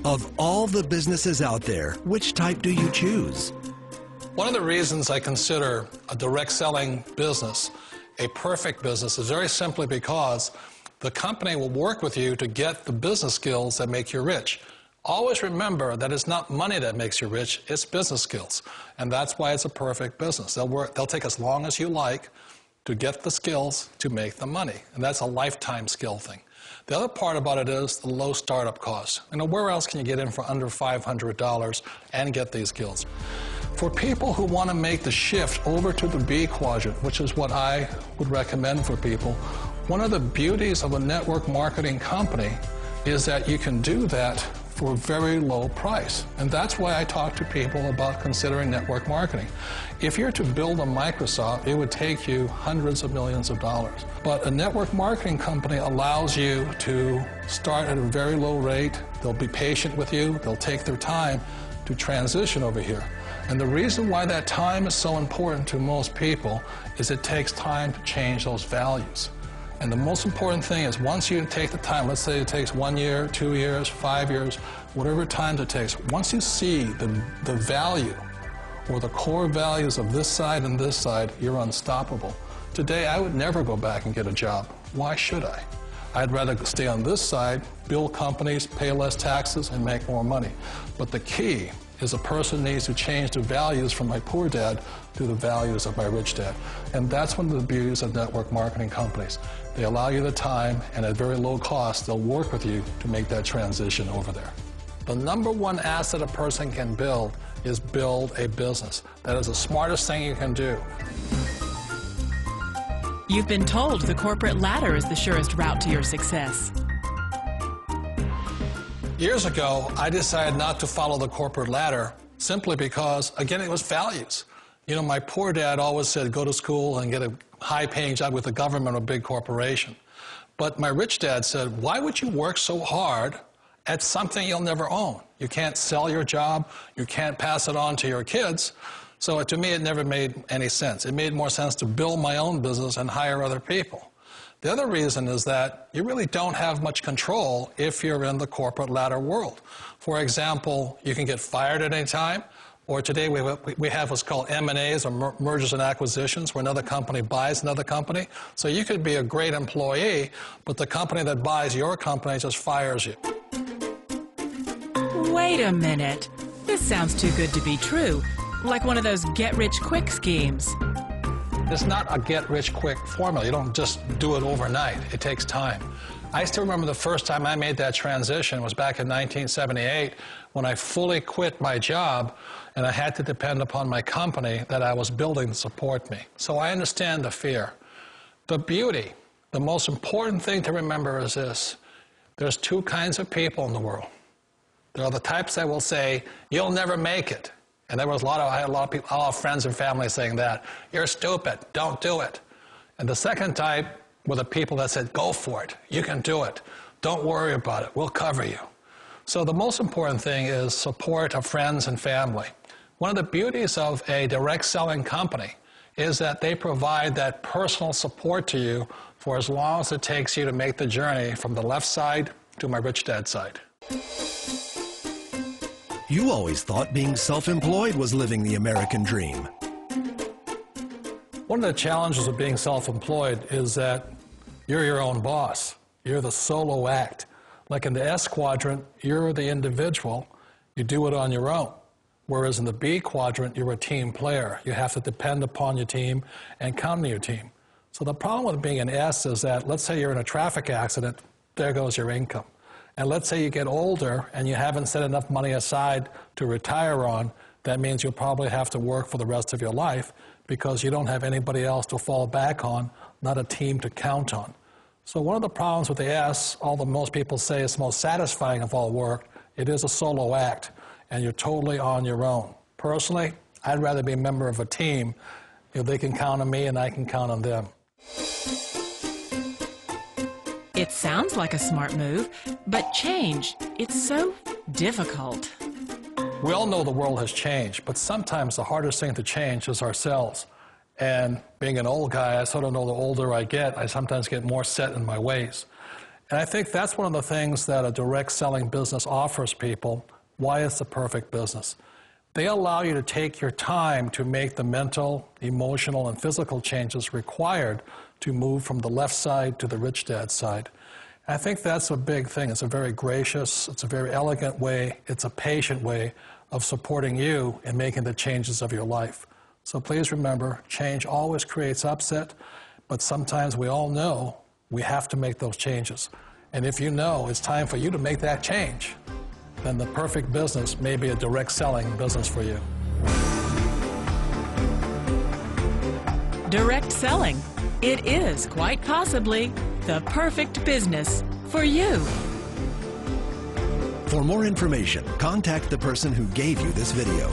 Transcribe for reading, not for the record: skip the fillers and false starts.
Of all the businesses out there, which type do you choose? One of the reasons I consider a direct selling business a perfect business is very simply because the company will work with you to get the business skills that make you rich. Always remember that it's not money that makes you rich, it's business skills. And that's why it's a perfect business. They'll take as long as you like to get the skills to make the money. And that's a lifetime skill thing. The other part about it is the low startup cost. You know, where else can you get in for under $500 and get these skills? For people who want to make the shift over to the B quadrant, which is what I would recommend for people, one of the beauties of a network marketing company is that you can do that for a very low price. And that's why I talk to people about considering network marketing. If you're to build a Microsoft, it would take you hundreds of millions of dollars. But a network marketing company allows you to start at a very low rate. They'll be patient with you. They'll take their time to transition over here. And the reason why that time is so important to most people is it takes time to change those values. And the most important thing is once you take the time, let's say it takes 1 year, 2 years, 5 years, whatever time it takes, once you see the value or the core values of this side and this side, you're unstoppable. Today, I would never go back and get a job. Why should I? I'd rather stay on this side, build companies, pay less taxes, and make more money. But the key is a person needs to change the values from my poor dad to the values of my rich dad. And that's one of the beauties of network marketing companies. They allow you the time, and at very low cost, they'll work with you to make that transition over there. The number one asset a person can build is build a business. That is the smartest thing you can do. You've been told the corporate ladder is the surest route to your success. Years ago, I decided not to follow the corporate ladder simply because, again, it was values. You know, my poor dad always said, go to school and get a high-paying job with the government or a big corporation. But my rich dad said, why would you work so hard at something you'll never own? You can't sell your job. You can't pass it on to your kids. So to me, it never made any sense. It made more sense to build my own business and hire other people. The other reason is that you really don't have much control if you're in the corporate ladder world. For example, you can get fired at any time, or today we have what's called M&As, or mergers and acquisitions, where another company buys another company. So you could be a great employee, but the company that buys your company just fires you. Wait a minute. This sounds too good to be true, like one of those get-rich-quick schemes. It's not a get-rich-quick formula. You don't just do it overnight. It takes time. I still remember the first time I made that transition was back in 1978 when I fully quit my job and I had to depend upon my company that I was building to support me. So I understand the fear. The beauty, the most important thing to remember is this. There's two kinds of people in the world. There are the types that will say, you'll never make it. And there was I had a lot of people, a lot of friends and family saying that. You're stupid, don't do it. And the second type were the people that said, go for it, you can do it. Don't worry about it, we'll cover you. So the most important thing is support of friends and family. One of the beauties of a direct selling company is that they provide that personal support to you for as long as it takes you to make the journey from the left side to my rich dad side. You always thought being self-employed was living the American dream. One of the challenges of being self-employed is that you're your own boss. You're the solo act. Like in the S quadrant, you're the individual. You do it on your own. Whereas in the B quadrant, you're a team player. You have to depend upon your team and count on your team. So the problem with being an S is that, let's say you're in a traffic accident, there goes your income. And let's say you get older and you haven't set enough money aside to retire on, that means you'll probably have to work for the rest of your life because you don't have anybody else to fall back on, not a team to count on. So one of the problems with the S, although most people say it's the most satisfying of all work, it is a solo act, and you're totally on your own. Personally, I'd rather be a member of a team. You know, they can count on me and I can count on them. It sounds like a smart move, but change, it's so difficult. We all know the world has changed, but sometimes the hardest thing to change is ourselves. And being an old guy, I sort of know the older I get, I sometimes get more set in my ways. And I think that's one of the things that a direct selling business offers people, why it's the perfect business. They allow you to take your time to make the mental, emotional, and physical changes required to move from the left side to the rich dad side. And I think that's a big thing. It's a very gracious, it's a very elegant way, it's a patient way of supporting you in making the changes of your life. So please remember, change always creates upset, but sometimes we all know we have to make those changes. And if you know it's time for you to make that change, then the perfect business may be a direct selling business for you. Direct selling. It is quite possibly the perfect business for you. For more information, contact the person who gave you this video.